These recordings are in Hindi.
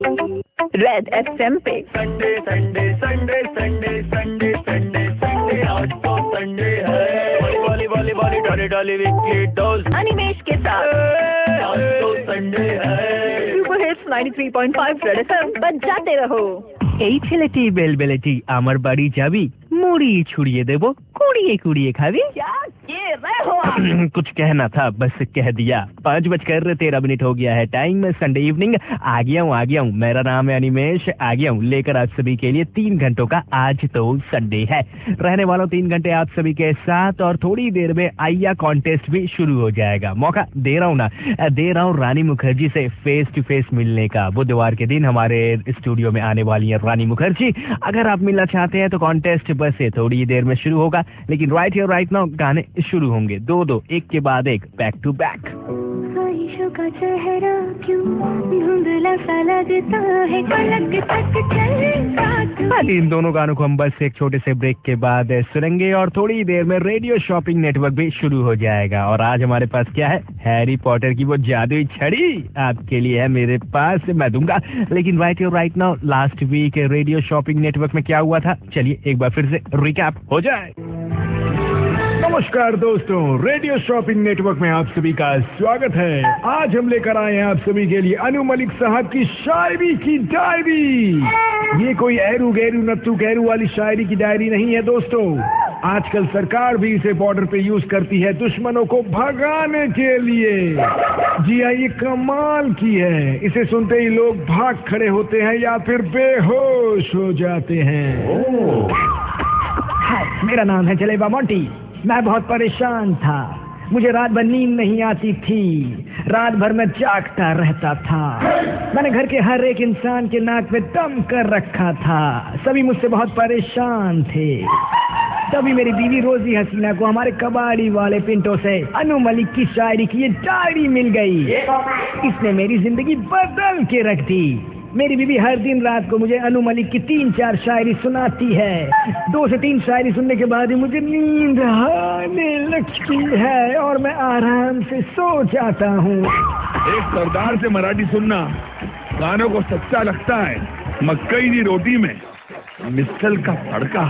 रेड एफएम पे Sunday Sunday Sunday Sunday Sunday Sunday Sunday आज तो संडे है। वाली वाली वाली डाली डाली वीकली डोज अनिमेश के साथ आज तो संडे है। सुपर हिट्स 93.5 रेड एफएम बजाते रहो। এই ছেলেটি বেলবেলেটি আমার বাড়ি যাবি মুড়ি ছুড়িয়ে দেবো कुड़िए कुड़िए खावी क्या कह रहे हो आप? कुछ कहना था बस कह दिया। 5:13 हो गया है टाइम संडे इवनिंग। आ गया हूँ मेरा नाम है अनिमेश। आ गया हूँ लेकर आप सभी के लिए 3 घंटों का आज तो संडे है। रहने वालों 3 घंटे आप सभी के साथ और थोड़ी देर में आइया कॉन्टेस्ट भी शुरू हो जाएगा। मौका दे रहा हूँ रानी मुखर्जी से फेस टू फेस मिलने का। बुधवार के दिन हमारे स्टूडियो में आने वाली है रानी मुखर्जी। अगर आप मिलना चाहते हैं तो कॉन्टेस्ट बस थोड़ी देर में शुरू होगा, लेकिन राइट नाउ गाने शुरू होंगे 2-2 एक के बाद एक बैक टू बैक। ख्वाहिशों का चेहरा क्यों धुंधला सा लगता है पलक तक चलता। इन दोनों गानों को हम बस एक छोटे से ब्रेक के बाद सुनेंगे और थोड़ी देर में रेडियो शॉपिंग नेटवर्क भी शुरू हो जाएगा। और आज हमारे पास क्या है, हैरी पॉटर की वो जादुई छड़ी आपके लिए है मेरे पास, मैं दूंगा। लेकिन right now last week radio shopping network में क्या हुआ था, चलिए एक बार फिर से रिकैप हो जाए। नमस्कार दोस्तों, रेडियो शॉपिंग नेटवर्क में आप सभी का स्वागत है। आज हम लेकर आए हैं आप सभी के लिए अनु मलिक साहब की शायरी की डायरी। ये कोई एरू गैरू नत्थू गैरू वाली शायरी की डायरी नहीं है दोस्तों। आजकल सरकार भी इसे बॉर्डर पे यूज करती है दुश्मनों को भगाने के लिए। जी हाँ, ये कमाल की है। इसे सुनते ही लोग भाग खड़े होते हैं या फिर बेहोश हो जाते हैं। मेरा नाम है जलेबा मोंटी। मैं बहुत परेशान था, मुझे रात भर नींद नहीं आती थी, रात भर मैं जागता रहता था। मैंने घर के हर एक इंसान के नाक में दम कर रखा था, सभी मुझसे बहुत परेशान थे। तभी मेरी बीवी रोजी हसीना को हमारे कबाड़ी वाले पिंटो से अनु मलिक की शायरी की ये डायरी मिल गई। इसने मेरी जिंदगी बदल के रख दी। मेरी बीवी हर दिन रात को मुझे अनु मलिक की 3-4 शायरी सुनाती है। 2 से 3 शायरी सुनने के बाद ही मुझे नींद आने लगती है और मैं आराम से सो जाता हूँ। एक सरदार से मराठी सुनना गानों को सच्चा लगता है। मक्कई की रोटी में मिसल का तड़का।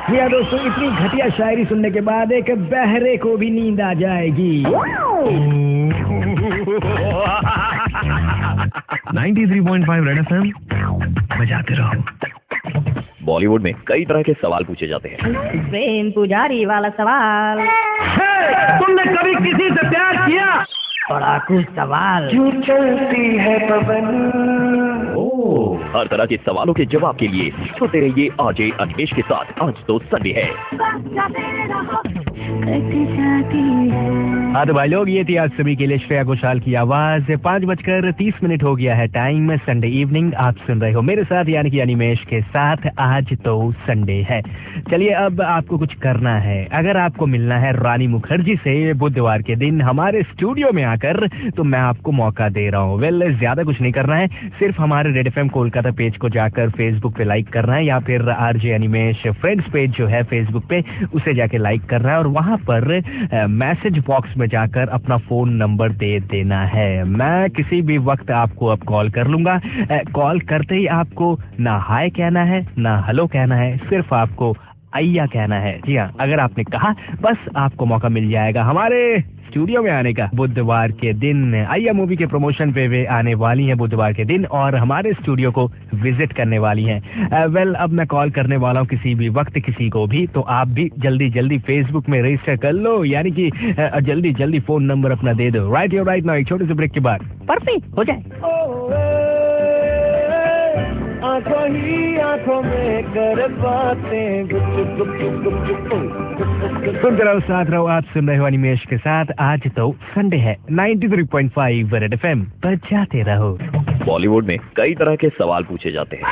भैया दोस्तों, इतनी घटिया शायरी सुनने के बाद एक बहरे को भी नींद आ जाएगी। 93.5 रेड एफएम बजाते रहो। बॉलीवुड में कई तरह के सवाल पूछे जाते हैं। प्रेम पुजारी वाला सवाल। तुमने कभी किसी से प्यार किया? बड़ा कुछ सवाल। क्यों चलती है पवन। हर तरह के सवालों के जवाब के लिए सुनते रहिए आरजे अनिमेश के साथ आज तो संडे है। हाँ तो भाई लोग, ये थी आज सभी के लिए श्रेया घोषाल की आवाज। 5:30 हो गया है टाइम संडे इवनिंग। आप सुन रहे हो मेरे साथ यानी कि अनिमेश के साथ आज तो संडे है। चलिए अब आपको कुछ करना है। अगर आपको मिलना है रानी मुखर्जी से बुधवार के दिन हमारे स्टूडियो में आकर, तो मैं आपको मौका दे रहा हूँ। ज्यादा कुछ नहीं करना है, सिर्फ हमारे रेड एफएम कोलकाता पेज को जाकर फेसबुक पे लाइक करना है, या फिर आरजे अनिमेश फ्रेंड्स पेज जो है फेसबुक पे उसे जाके लाइक करना है और वहां पर मैसेज बॉक्स में जाकर अपना फोन नंबर दे देना है। मैं किसी भी वक्त आपको अब कॉल कर लूंगा। कॉल करते ही आपको ना हाय कहना है ना हेलो कहना है, सिर्फ आपको आइया कहना है। जी हाँ, अगर आपने कहा बस आपको मौका मिल जाएगा हमारे स्टूडियो में आने का। बुधवार के दिन आइया मूवी के प्रमोशन पे वे आने वाली हैं बुधवार के दिन और हमारे स्टूडियो को विजिट करने वाली हैं। अब मैं कॉल करने वाला हूँ किसी भी वक्त किसी को भी, तो आप भी जल्दी फेसबुक में रजिस्टर कर लो, यानी कि जल्दी फोन नंबर अपना दे दो। राइट नाउ एक छोटे से ब्रेक के बाद परफेक्ट हो जाए। आंखों ही आंखों में कर बातें सुनते रहो, साथ रहो। आप सुन रहे हो अनिमेश के साथ आज तो संडे है। 93.5 रेड एफएम बजाते रहो। बॉलीवुड में कई तरह के सवाल पूछे जाते हैं।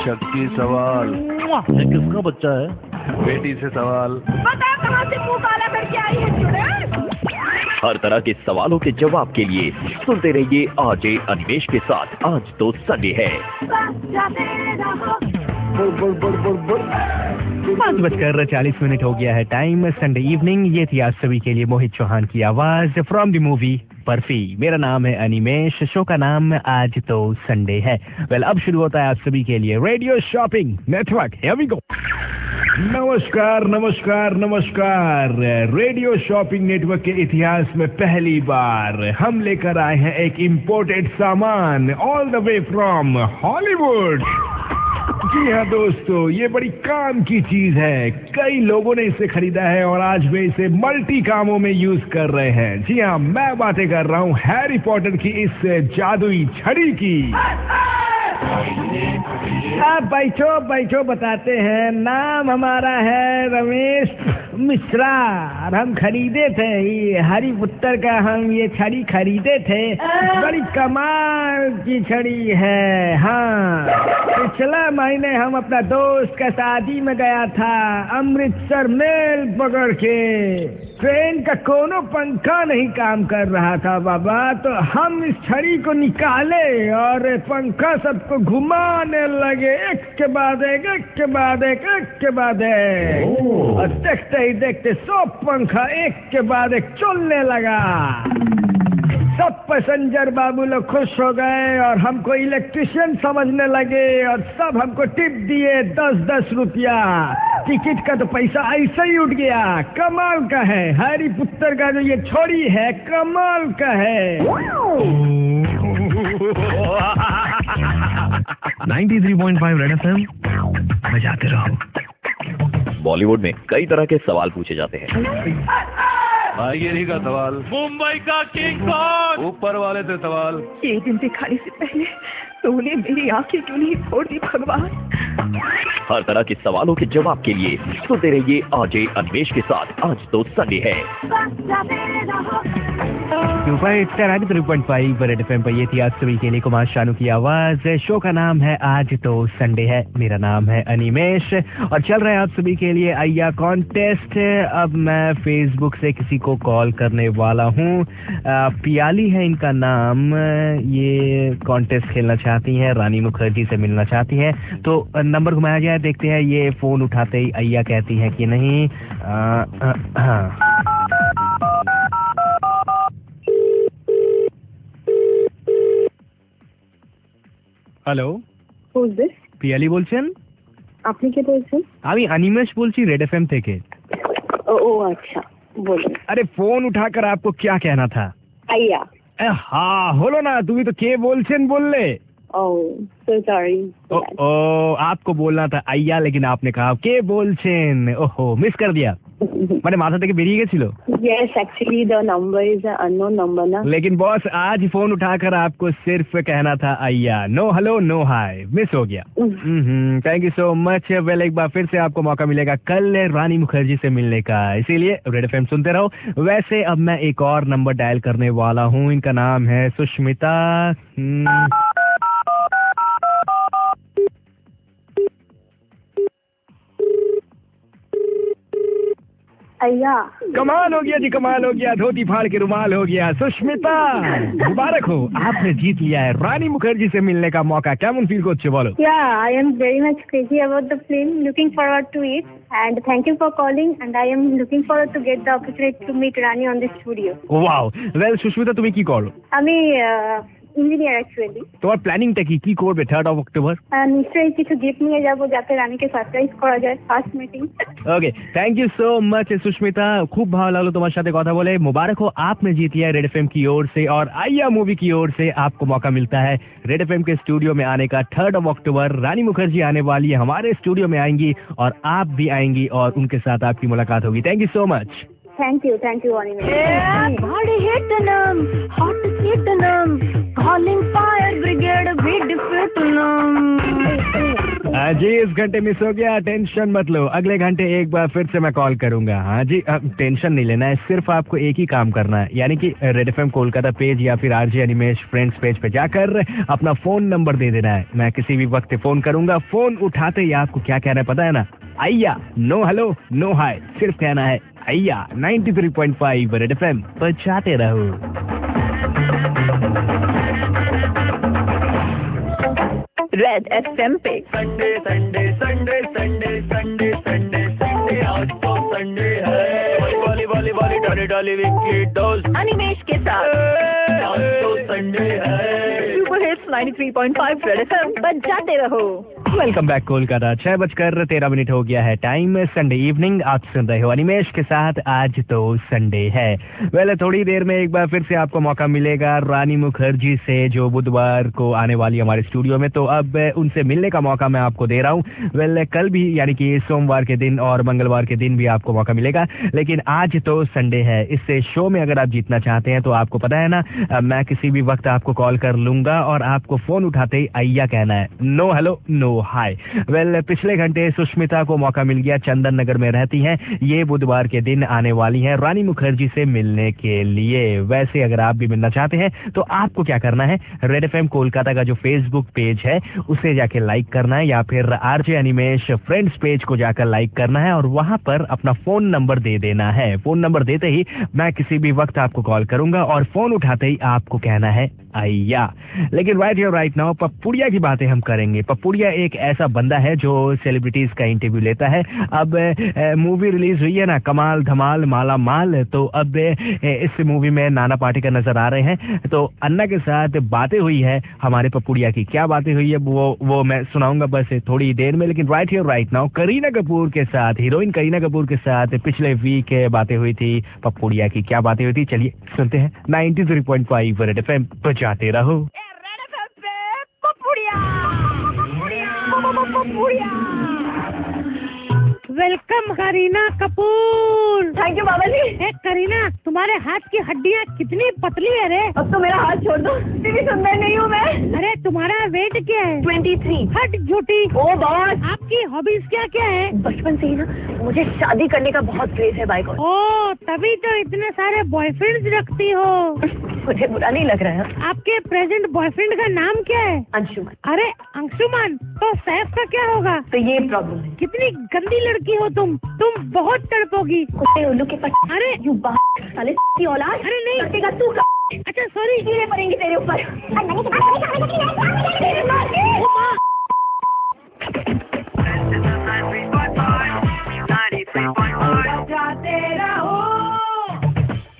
शक्ति सवाल, ये किसका बच्चा है? बेटी से सवाल, बता कहाँ से मुंह काला करके आई है स्टूडेंट। हर तरह के सवालों के जवाब के लिए सुनते रहिए आरजे अनिमेश के साथ आज तो संडे है। 5:40 हो गया है टाइम संडे इवनिंग। ये थी आज सभी के लिए मोहित चौहान की आवाज फ्रॉम द मूवी बर्फी। मेरा नाम है अनिमेश, शो का नाम आज तो संडे है। वेल, अब शुरू होता है आप सभी के लिए radio shopping network. Here we go. नमस्कार नमस्कार नमस्कार। रेडियो शॉपिंग नेटवर्क के इतिहास में पहली बार हम लेकर आए हैं एक इम्पोर्टेड सामान all the way from Hollywood. जी हाँ दोस्तों, ये बड़ी काम की चीज है। कई लोगों ने इसे खरीदा है और आज वे इसे मल्टी कामों में यूज कर रहे हैं। जी हाँ, मैं बातें कर रहा हूँ हैरी पॉटर की इस जादुई छड़ी की। आप बैठो बैठो, बताते हैं। नाम हमारा है रमेश मिश्रा और हम खरीदे थे ये हरी पुत्र का, हम ये छड़ी खरीदे थे। बड़ी कमाल की छड़ी है। हाँ, पिछला महीने हम अपना दोस्त का शादी में गया था, अमृतसर मेल पकड़ के। ट्रेन का कोनो पंखा नहीं काम कर रहा था बाबा, तो हम इस छड़ी को निकाले और पंखा सबको घुमाने लगे, एक के बाद एक, एक के बाद एक, एक के बाद एक। और देखते ही देखते सब पंखा एक के बाद एक चलने लगा। सब पैसेंजर बाबू लोग खुश हो गए और हमको इलेक्ट्रिशियन समझने लगे और सब हमको टिप दिए 10-10 रुपया। टिकट का तो पैसा ऐसे ही उठ गया। कमाल का है, हैरी पुत्र का जो ये छोड़ी है कमाल का है। 93.5 रेड एफएम, बजाते रहो। बॉलीवुड में कई तरह के सवाल पूछे जाते हैं। भाईगिरी का सवाल, मुंबई का किंग कौन, ऊपर वाले से सवाल। ये दिन दिखाने से पहले तूने मेरी आंखें क्यों नहीं फोड़ दी भगवान? हर तरह के सवालों के जवाब के लिए सुनते रहिए आरजे अनवेश के साथ आज तो संडे है। 93.5 रेड एफएम पर ये थी आज सभी के लिए कुमार शानू की आवाज। शो का नाम है आज तो संडे है। मेरा नाम है अनिमेश और चल रहा है आप सभी के लिए अय्या कॉन्टेस्ट। अब मैं फेसबुक से किसी को कॉल करने वाला हूँ। पियाली है इनका नाम। ये कॉन्टेस्ट खेलना चाहती हैं, रानी मुखर्जी से मिलना चाहती हैं। तो नंबर घुमाया जाए, देखते हैं ये फोन उठाते ही अय्या कहती है कि नहीं। Hello, Who's this? পিয়ালি বলছেন? আপনি কে বলছেন? আমি अनिमेश বলছি रेड एफएम থেকে। ও আচ্ছা, বলুন। अरे फोन उठाकर आपको क्या कहना था? আইয়া। हाँ হলো না, তুমি তো কে বলছেন বললে। so sorry. आपको बोलना था अय्या, लेकिन आपने कहा के बोलছেন। ओहो, मिस कर दिया। মানে মাথা থেকে বেরিয়ে গেছিল। Yes, actually the number is an unknown number ना। लेकिन बॉस आज फोन उठाकर आपको सिर्फ कहना था अय्या, नो हेलो नो हाय, मिस हो गया। Thank you so much. Well, एक बार फिर से आपको मौका मिलेगा कल रानी मुखर्जी से मिलने का, इसीलिए रेड एफएम सुनते रहो। वैसे अब मैं एक और नंबर डायल करने वाला हूँ। इनका नाम है सुष्मिता। अय्या। कमाल हो गया जी, कमाल हो गया। धोती फाड़ के रुमाल हो गया। सुष्मिता, मुबारक हो, आपने जीत लिया है रानी मुखर्जी से मिलने का मौका। कैमन फील করছে বলো? Yeah, I am very much crazy about the film. Looking forward to it. And thank you for calling. And I am looking forward to get the opportunity to meet Rani on the studio. Wow. Well, Susmita তুমি কি করো? আমি ইঞ্জিনিয়ার অ্যাকচুয়ালি। তোমার প্ল্যানিংটা কি করবে 3rd of October? নিশ্চয়ই কিছু গিফট নিয়ে যাব যাতে রানীকে সারপ্রাইজ করা যায় first meeting. Okay, thank you so much Sushmita. खूब भालो लागलो তোমার সাথে কথা বলে। मुबारक हो, आपने जीत लिया रेड एफएम की ओर से और अय्या मूवी की ओर से आपको मौका मिलता है रेड एफएम के स्टूडियो में आने का। 3rd of October रानी मुखर्जी आने वाली है, हमारे स्टूडियो में आएंगी और आप भी आएंगी और उनके साथ आपकी मुलाकात होगी। Thank you so much. Thank you Animesh. Body हिटनम, हॉट हिटनम, कॉलिंग फायर ब्रिगेड भी डिफिटनम। जी, इस घंटे मिस हो गया, टेंशन मत लो। अगले घंटे एक बार फिर से मैं कॉल करूंगा। हाँ जी, टेंशन नहीं लेना है, सिर्फ आपको एक ही काम करना है, यानी कि रेड एफएम कोलकाता पेज या फिर आरजे अनिमेश फ्रेंड्स पेज पे जाकर अपना फोन नंबर दे देना है। मैं किसी भी वक्त फोन करूंगा। फोन उठाते ही आपको क्या कहना है पता है ना? अय्या, नो हेलो नो हाय, सिर्फ कहना है अय्या। 93.5 रेड एफएम बजाते रहो। रेड एफएम पे Sunday Sunday Sunday Sunday Sunday Sunday Sunday आज तो संडे है। वाली वाली वाली वाली डाली वीकली डोज अनिमेश के साथ आज तो संडे है। सुपर हिट्स 93.5 रेड एफएम बजाते रहो। Welcome back Kolkata. 6:13 हो गया है टाइम। संडे इवनिंग आप सुन रहे हो अनिमेश के साथ। आज तो संडे है। वेल थोड़ी देर में एक बार फिर से आपको मौका मिलेगा रानी मुखर्जी से, जो बुधवार को आने वाली हमारे स्टूडियो में। तो अब उनसे मिलने का मौका मैं आपको दे रहा हूँ। वेल कल भी यानी कि सोमवार के दिन और मंगलवार के दिन भी आपको मौका मिलेगा, लेकिन आज तो संडे है। इस शो में अगर आप जीतना चाहते हैं तो आपको पता है ना, मैं किसी भी वक्त आपको कॉल कर लूंगा और आपको फोन उठाते ही अय्या कहना है। नो हेलो नो हाय। वेल पिछले घंटे सुष्मिता को मौका मिल गया, चंदन नगर में रहती हैं। ये बुधवार के दिन आने वाली हैं रानी मुखर्जी से मिलने के लिए। वैसे अगर आप भी मिलना चाहते हैं तो आपको क्या करना है, रेड एफएम कोलकाता का जो फेसबुक पेज है उसे जाके लाइक करना है, या फिर आरजे अनिमेश फ्रेंड्स पेज को जाकर लाइक करना है और वहां पर अपना फोन नंबर दे देना है। फोन नंबर देते ही मैं किसी भी वक्त आपको कॉल करूंगा और फोन उठाते ही आपको कहना है अय्या। लेकिन राइट नाउ पप्पुड़िया की बातें हम करेंगे। पप्पुड़िया एक ऐसा बंदा है जो सेलिब्रिटीज का इंटरव्यू लेता है। अब मूवी रिलीज हुई है ना, कमाल धमाल माला माल। तो अब इस मूवी में नाना पाटेकर नजर आ रहे हैं। तो अन्ना के साथ बातें हुई है हमारे पप्पुड़िया की। क्या बातें हुई है वो मैं सुनाऊंगा बस थोड़ी देर में। लेकिन राइट नाउ करीना कपूर के साथ, हीरोइन करीना कपूर के साथ पिछले वीक बातें हुई थी पप्पुड़िया की। क्या बातें हुई थी चलिए सुनते हैं। 93.5 रेड एफएम बजाते रहो। Welcome Kareena Kapoor. Thank you Baba ji. Kareena तुम्हारे हाथ की हड्डियाँ कितनी पतली है रे। अब तो मेरा हाथ छोड़ दो, इतनी सुंदर नहीं हूँ मैं। अरे तुम्हारा वेट क्या है? 23। हट झूठी। ओ बॉस, आपकी हॉबीज क्या क्या है? बचपन से ही ना मुझे शादी करने का बहुत क्रेज है बाई गॉड। ओ तभी तो इतने सारे बॉयफ्रेंड्स रखती हो। मुझे बुरा नहीं लग रहा है। आपके प्रेजेंट बॉयफ्रेंड का नाम क्या है? अंशुमन। अरे अंशुमन, तो सैफ का क्या होगा? तो ये प्रॉब्लम है। कितनी गंदी लड़की हो तुम बहुत तड़पोगी। कुत्ते उल्लू के पट। अरे यू साले की औलाद। अरे नहीं कटेगा तू। अच्छा सॉरी, कीड़े पड़ेंगे तेरे ऊपर।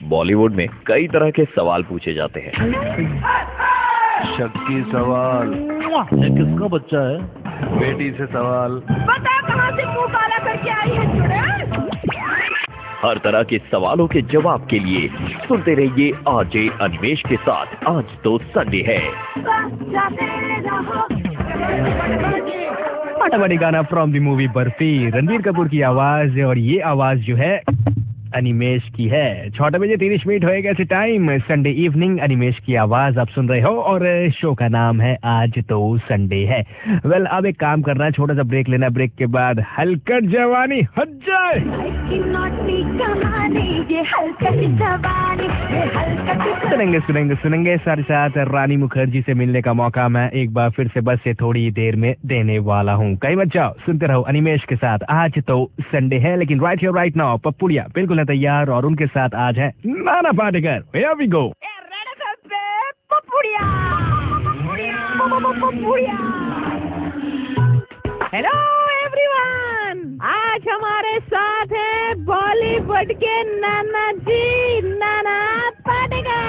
बॉलीवुड में कई तरह के सवाल पूछे जाते हैं। शक्की सवाल, ये किसका बच्चा है? बेटी से सवाल, बता कहाँ से मुंह काला करके आई है चुड़ैल। हर तरह के सवालों के जवाब के लिए सुनते रहिए आरजे अनिमेश के साथ। आज तो संडे है। फटाफटी गाना from the movie barfi, Ranbir Kapoor की आवाज, और ये आवाज जो है अनिमेश की है। 6:30 होएगा ऐसे टाइम। संडे इवनिंग अनिमेश की आवाज आप सुन रहे हो और शो का नाम है आज तो संडे है। वेल अब एक काम करना है, छोटा सा ब्रेक लेना। ब्रेक के बाद हलकट जवानी हट जाए। सुनेंगे साथ साथ रानी मुखर्जी से मिलने का मौका मैं एक बार फिर से बस से थोड़ी देर में देने वाला हूँ। कहीं मत जाओ, सुनते रहो अनिमेश के साथ। आज तो संडे है, लेकिन राइट नाउ पप्पुड़िया बिल्कुल है तैयार और उनके साथ आज है Nana Patekar. Here we go। Hello everyone, आज हमारे साथ है बॉलीवुड के नाना जी, नाना पाटेकर।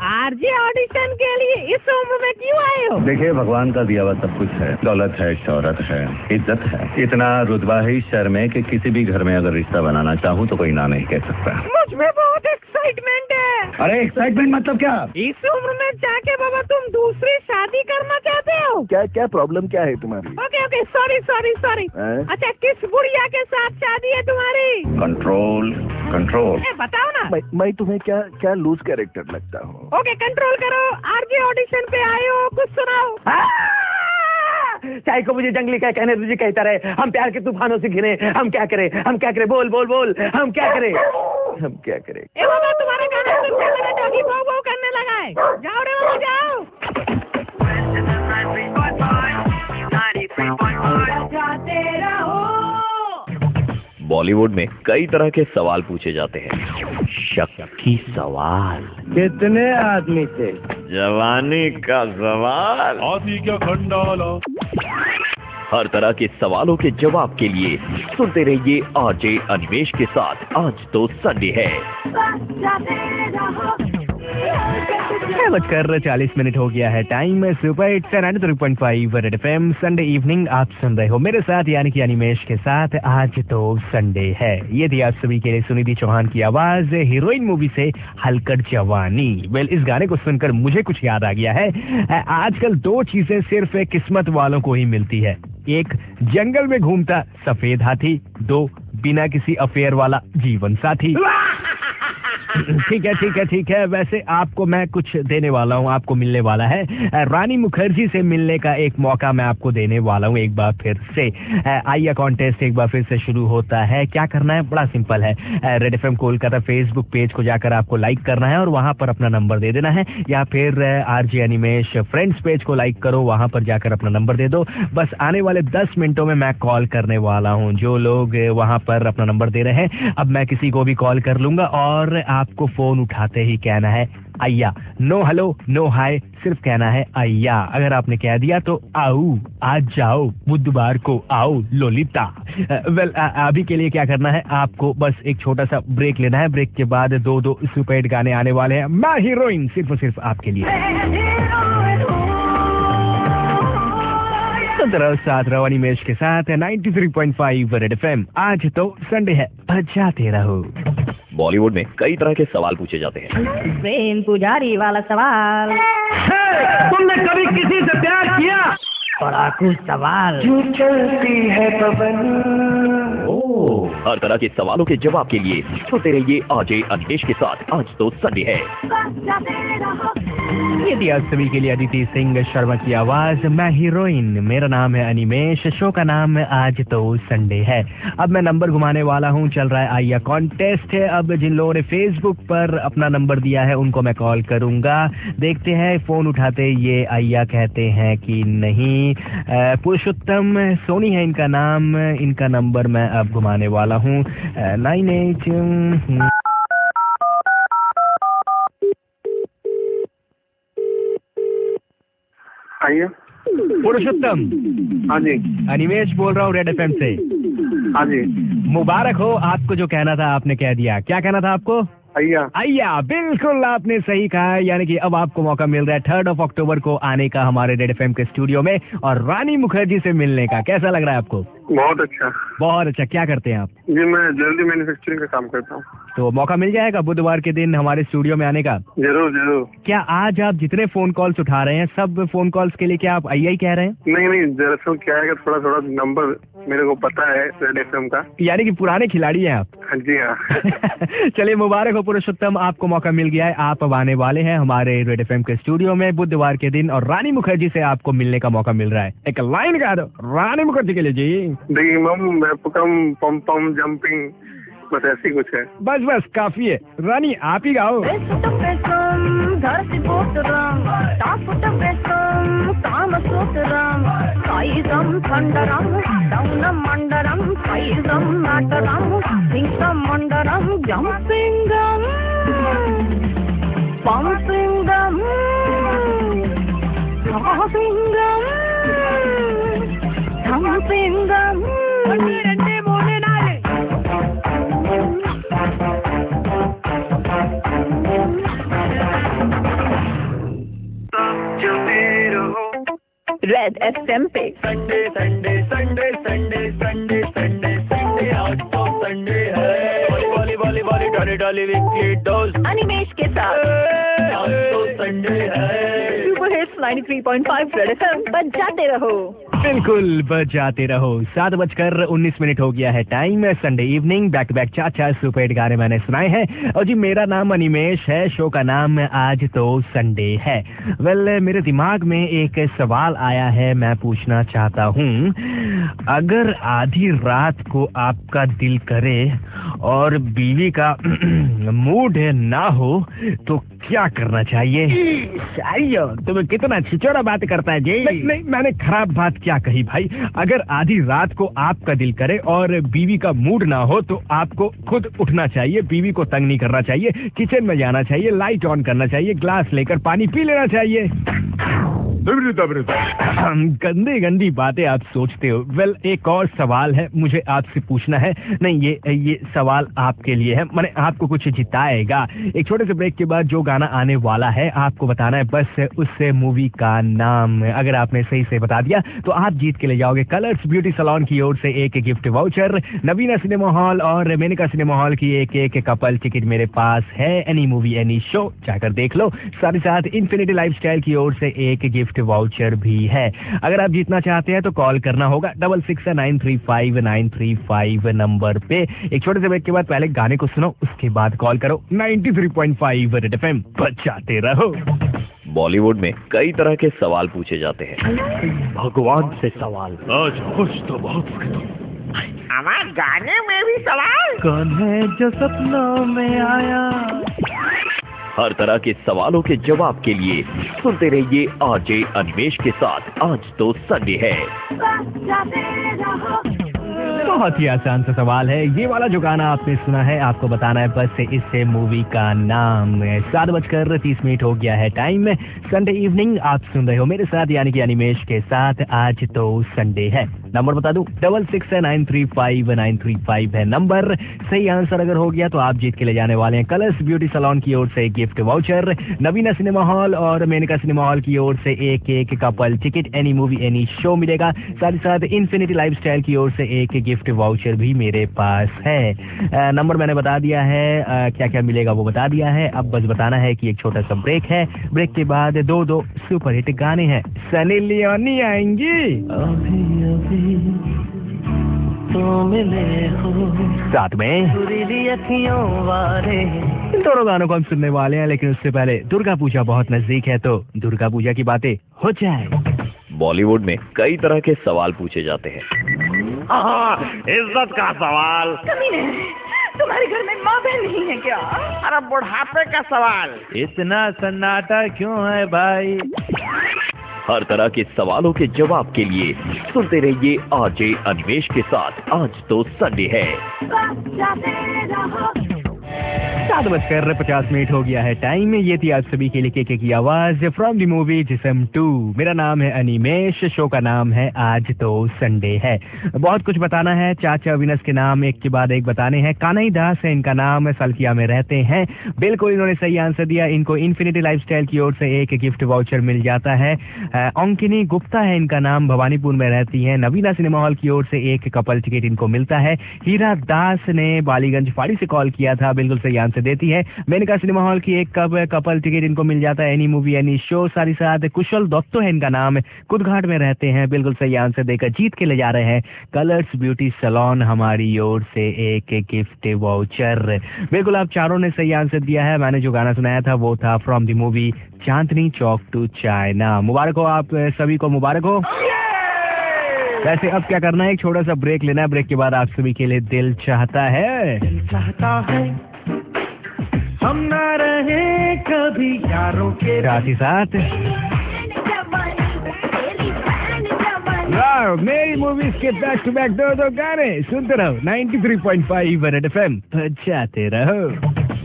आरजे ऑडिशन के लिए इस उम्र में क्यों आए हो? देखिए भगवान का दिया हुआ सब कुछ है, दौलत है, शौहरत है, इज्जत है। इतना रुतबा ही शर्म है कि किसी भी घर में अगर रिश्ता बनाना चाहूँ तो कोई ना नहीं कह सकता। मुझ में बहुत एक्साइटमेंट है। अरे एक्साइटमेंट मतलब क्या? इस उम्र में जाके बाबा तुम दूसरी शादी करना चाहते हो? क्या प्रॉब्लम क्या है तुम्हारी? Okay sorry. अच्छा किस बुढ़िया के साथ शादी है तुम्हारी? कंट्रोल। बताओ ना। मैं तुम्हें क्या लूज कैरेक्टर लगता हूँ? ओके कंट्रोल करो। आरजे ऑडिशन पे आए हो, कुछ सुनाओ। चाहे को मुझे जंगली क्या कहने तुझे कहता रहे। हम प्यार के तूफानों से घिरे, हम क्या करें बोल हम क्या करें। ए बाबा तुम्हारा गाना सुन के मेरा डॉगी भौ करने लगा है। जाओ रे बाबा जाओ। जाते रहो। बॉलीवुड में कई तरह के सवाल पूछे जाते हैं। शक्की सवाल, कितने आदमी थे? जवानी का सवाल, हाथी क्या खंडाला। हर तरह के सवालों के जवाब के लिए सुनते रहिए आरजे अनिमेष के साथ। आज तो संडे है। 6:40 हो गया है time. Super hits 93.5 red FM Sunday evening आप सुन रहे हो मेरे साथ यानी कि अनिमेष के साथ। आज तो संडे है। ये थी आप सभी के लिए सुनिधि चौहान की आवाज हीरोइन मूवी से हलकट जवानी। वेल, इस गाने को सुनकर मुझे कुछ याद आ गया है। आजकल दो चीजें सिर्फ किस्मत वालों को ही मिलती है। एक, जंगल में घूमता सफेद हाथी। दो, बिना किसी अफेयर वाला जीवन साथी। ठीक है। वैसे आपको मैं कुछ देने वाला हूँ, आपको मिलने वाला है। रानी मुखर्जी से मिलने का एक मौका मैं आपको देने वाला हूँ एक बार फिर से। आइया कॉन्टेस्ट एक बार फिर से शुरू होता है। क्या करना है? बड़ा सिंपल है। Red FM Kolkata Facebook page को जाकर आपको लाइक करना है और वहां पर अपना नंबर दे देना है, या फिर आरजे अनिमेष फ्रेंड्स पेज को लाइक करो, वहां पर जाकर अपना नंबर दे दो। बस आने वाले 10 मिनटों में मैं कॉल करने वाला हूँ। जो लोग वहां पर अपना नंबर दे रहे हैं, अब मैं किसी को भी कॉल कर लूंगा और आपको फोन उठाते ही कहना है आइया। नो हेलो, नो हाय, सिर्फ कहना है आइया। अगर आपने कह दिया तो आओ, आज जाओ, बुधवार को आओ लोलिता। वेल, अभी के लिए क्या करना है, आपको बस एक छोटा सा ब्रेक लेना है। ब्रेक के बाद दो सुपर हिट गाने आने वाले हैं। मैं हीरोइन सिर्फ और सिर्फ आपके लिए। साथ रहो अनिमेष के साथ 93.5 रेड एफएम। आज तो संडे है, बजाते रहो। बॉलीवुड में कई तरह के सवाल पूछे जाते हैं। प्रेम पुजारी वाला सवाल। तुमने कभी किसी से प्यार किया? बड़ा कुछ सवाल। क्यों चलती है पवन? हर तरह के सवालों के जवाब के लिए सुनते रहिए आरजे अनिमेष के साथ। आज तो संडे है। ये थी आप सभी के लिए अदिति सिंह शर्मा की आवाज, मैं हीरोइन। मेरा नाम है अनिमेष, शो का नाम आज तो संडे है। अब मैं नंबर घुमाने वाला हूँ। चल रहा है आइया कॉन्टेस्ट है। अब जिन लोगों ने फेसबुक पर अपना नंबर दिया है उनको मैं कॉल करूंगा। देखते हैं फोन उठाते ये आइया कहते हैं कि नहीं। पुरुषोत्तम सोनी है इनका नाम। इनका नंबर मैं अब घुमाने वाला हूँ 98। आइए। पुरुषोत्तम। हाँ जी। अनिमेष बोल रहा हूँ रेड एफएम से। हाँ जी। मुबारक हो, आपको जो कहना था आपने कह दिया। क्या कहना था आपको? आइया। बिल्कुल आपने सही कहा। यानी कि अब आपको मौका मिल रहा है 3 अक्टूबर को आने का हमारे रेड एफएम के स्टूडियो में और रानी मुखर्जी से मिलने का। कैसा लग रहा है आपको? बहुत अच्छा। बहुत अच्छा। क्या करते हैं आप? जी, मैं ज्वेलरी मैन्युफैक्चरिंग का काम करता हूँ। तो मौका मिल जाएगा बुधवार के दिन हमारे स्टूडियो में आने का? जरूर। क्या आज आप जितने फोन कॉल्स उठा रहे हैं सब फोन कॉल्स के लिए क्या आप आइया ही कह रहे हैं? नहीं, दरअसल क्या है, थोड़ा नंबर मेरे को पता है रेड एफएम का। यानी कि पुराने खिलाड़ी हैं आप? हाँ जी, हाँ। चलिए, मुबारक हो पुरुषोत्तम, आपको मौका मिल गया है। आप अब आने वाले हैं हमारे रेड एफएम के स्टूडियो में बुधवार के दिन और रानी मुखर्जी से आपको मिलने का मौका मिल रहा है। एक लाइन गा दो रानी मुखर्जी के लिए जी। पम पम जंपिंग, बस ऐसी कुछ है। बस काफी है। रानी आप ही गाओ। रेड एफएम पे संडे आज तो संडे है। वाली डाली वीकली डोज अनिमेष के साथ। आज तो संडे है। सुपर हिट्स 93.5 रेड एफएम पर जाते रहो। बिल्कुल बजाते रहो। 7:19 हो गया है time. Sunday evening back to back 4 super hit गाने मैंने सुनाए हैं। और जी, मेरा नाम अनिमेष है, शो का नाम आज तो संडे है। वेल, मेरे दिमाग में एक सवाल आया है, मैं पूछना चाहता हूँ। अगर आधी रात को आपका दिल करे और बीवी का मूड ना हो तो क्या करना चाहिए? तुम्हें कितना छिचोड़ा बात करता है जी। नहीं, मैंने खराब बात क्या कही भाई। अगर आधी रात को आपका दिल करे और बीवी का मूड ना हो तो आपको खुद उठना चाहिए, बीवी को तंग नहीं करना चाहिए, किचन में जाना चाहिए, लाइट ऑन करना चाहिए, ग्लास लेकर पानी पी लेना चाहिए। गंदी गंदी बातें आप सोचते हो। वेल, एक और सवाल है मुझे आपसे पूछना है। नहीं, ये सवाल आपके लिए है, मैंने आपको कुछ जिताएगा। एक छोटे से ब्रेक के बाद जो गाना आने वाला है आपको बताना है बस उस मूवी का नाम। अगर आपने सही से बता दिया तो आप जीत के ले जाओगे कलर्स ब्यूटी सैलून की ओर से एक गिफ्ट वाउचर, नवीना सिनेमा हॉल और मेनका सिनेमा हॉल की एक कपल टिकट मेरे पास है। एनी मूवी एनी शो जाकर देख लो। साथ ही साथ इन्फिनिटी लाइफस्टाइल की ओर से एक गिफ्ट वाउचर भी है। अगर आप जीतना चाहते हैं तो कॉल करना होगा 66935935 नंबर पे। एक छोटे से ब्रेक के बाद पहले गाने को सुनो, उसके बाद कॉल करो। 93.5 रेड एफएम बजाते रहो। बॉलीवुड में कई तरह के सवाल पूछे जाते हैं। भगवान से सवाल, आज खुश तो बहुत हमारे गाने में भी सवाल। कौन है जो सपनों में आया। हर तरह के सवालों के जवाब के लिए सुनते रहिए आरजे अनिमेष के साथ आज तो संडे है। बहुत ही आसान सा सवाल है। ये वाला जो गाना आपने सुना है आपको बताना है बस इससे मूवी का नाम। 7:30 हो गया है टाइम। संडे इवनिंग आप सुन रहे हो मेरे साथ यानी कि अनिमेष के साथ। आज तो संडे है। नंबर बता दूं 66935935 है नंबर। सही आंसर अगर हो गया तो आप जीत के ले जाने वाले हैं कलर्स ब्यूटी सैलून की ओर से गिफ्ट वाउचर, नवीना सिनेमा हॉल और मेनका सिनेमा हॉल की ओर से एक couple ticket, any movie any show मिलेगा। साथ ही साथ इन्फिनिटी लाइफस्टाइल की ओर से एक गिफ्ट वाउचर भी मेरे पास है। नंबर मैंने बता दिया है, क्या क्या मिलेगा वो बता दिया है। अब बस बताना है कि एक छोटा सा ब्रेक है। ब्रेक के बाद दो सुपरहिट गाने हैं। सनी लियोनी आएंगी तो मिले हो साथ में अखियों वाले। इन दोनों गानों को हम सुनने वाले हैं, लेकिन उससे पहले दुर्गा पूजा बहुत नजदीक है तो दुर्गा पूजा की बातें हो जाए। बॉलीवुड में कई तरह के सवाल पूछे जाते हैं। इज्जत का सवाल। कमीने, तुम्हारे घर में माँ बहन नहीं है क्या? अरे बुढ़ापे का सवाल। इतना सन्नाटा क्यों है भाई। हर तरह के सवालों के जवाब के लिए सुनते रहिए आरजे अनिमेष के साथ आज तो संडे है। 7:50 हो गया है टाइम। ये थी आप सभी के लिए केके की आवाज फ्रॉम द मूवी जिस्म 2। मेरा नाम है अनिमेष, शो का नाम है आज तो संडे है। बहुत कुछ बताना है। चाचा अविनाश के नाम एक के बाद एक बताने हैं। कान्हई दास है इनका नाम, सलकिया में रहते हैं। बिल्कुल इन्होंने सही आंसर दिया। इनको इन्फिनिटी लाइफस्टाइल की ओर से एक गिफ्ट वाउचर मिल जाता है। अंकिनी गुप्ता है इनका नाम, भवानीपुर में रहती है। नवीना सिनेमा हॉल की ओर से एक कपल टिकट इनको मिलता है। हीरा दास ने बालीगंज फाड़ी से कॉल किया था, बिल्कुल सही आंसर देती है। मेनका सिनेमा हॉल की एक कपल टिकट इनको मिल जाता है। Any movie any show. साथ ही साथ कुशल दत्तो है इनका नाम, कुदघाट में रहते हैं। बिल्कुल सही आंसर देकर जीत के ले जा रहे हैं कलर्स ब्यूटी सैलून हमारी ओर से एक गिफ्ट वाउचर। बिल्कुल आप चारों ने सही आंसर दिया है। मैंने जो गाना सुनाया था वो था from the movie Chandni Chowk to China. मुबारक हो आप सभी को, मुबारक हो। वैसे अब क्या करना है, एक छोटा सा ब्रेक लेना है। ब्रेक के बाद आप सभी के लिए दिल चाहता है हम ना रहे कभी यारों के साथ ही साथ मेरी मूवीज के बैक टू बैक दो गाने सुनते रहो। 93.5 रेड एफएम बजाते रहो।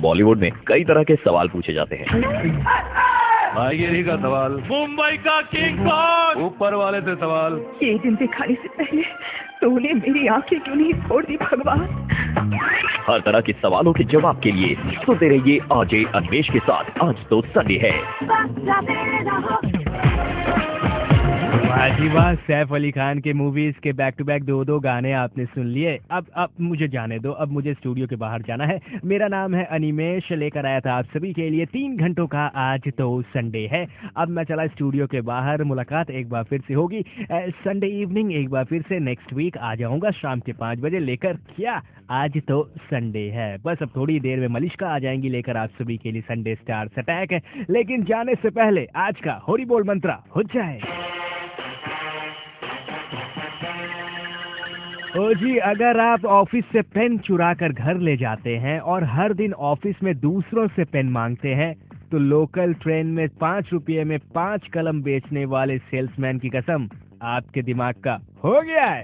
बॉलीवुड में कई तरह के सवाल पूछे जाते हैं। भाईगिरी का सवाल, मुंबई का किंग कौन। ऊपर वाले से सवाल, ये दिन दिखाने से पहले तूने मेरी आंखें क्यों नहीं फोड़ दी भगवान? हर तरह के सवालों के जवाब के लिए सुनते रहिए आरजे अनिमेष के साथ आज तो संडे है। जी वाह, सैफ अली खान के मूवीज के बैक टू बैक दो गाने आपने सुन लिए। अब मुझे जाने दो, अब मुझे स्टूडियो के बाहर जाना है। मेरा नाम है अनिमेष, लेकर आया था आप सभी के लिए 3 घंटों का आज तो संडे है। अब मैं चला स्टूडियो के बाहर। मुलाकात एक बार फिर से होगी संडे इवनिंग, एक बार फिर से नेक्स्ट वीक आ जाऊंगा शाम के 5 बजे लेकर। क्या आज तो संडे है। बस अब थोड़ी देर में मलिश्का आ जाएंगी लेकर आप सभी के लिए संडे स्टार्स अटैक। लेकिन जाने से पहले आज का होरी बोल मंत्रा हो जाए। ओ जी, अगर आप ऑफिस से पेन चुरा कर घर ले जाते हैं और हर दिन ऑफिस में दूसरों से पेन मांगते हैं तो लोकल ट्रेन में 5 रुपये में 5 कलम बेचने वाले सेल्समैन की कसम आपके दिमाग का हो गया है।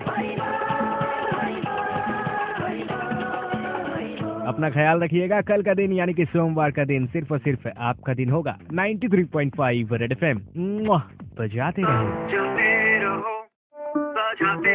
अपना ख्याल रखिएगा। कल का दिन यानी कि सोमवार का दिन सिर्फ और सिर्फ आपका दिन होगा। 93.5 रेड एफएम। बजाते रहो। चलते रहो, बजाते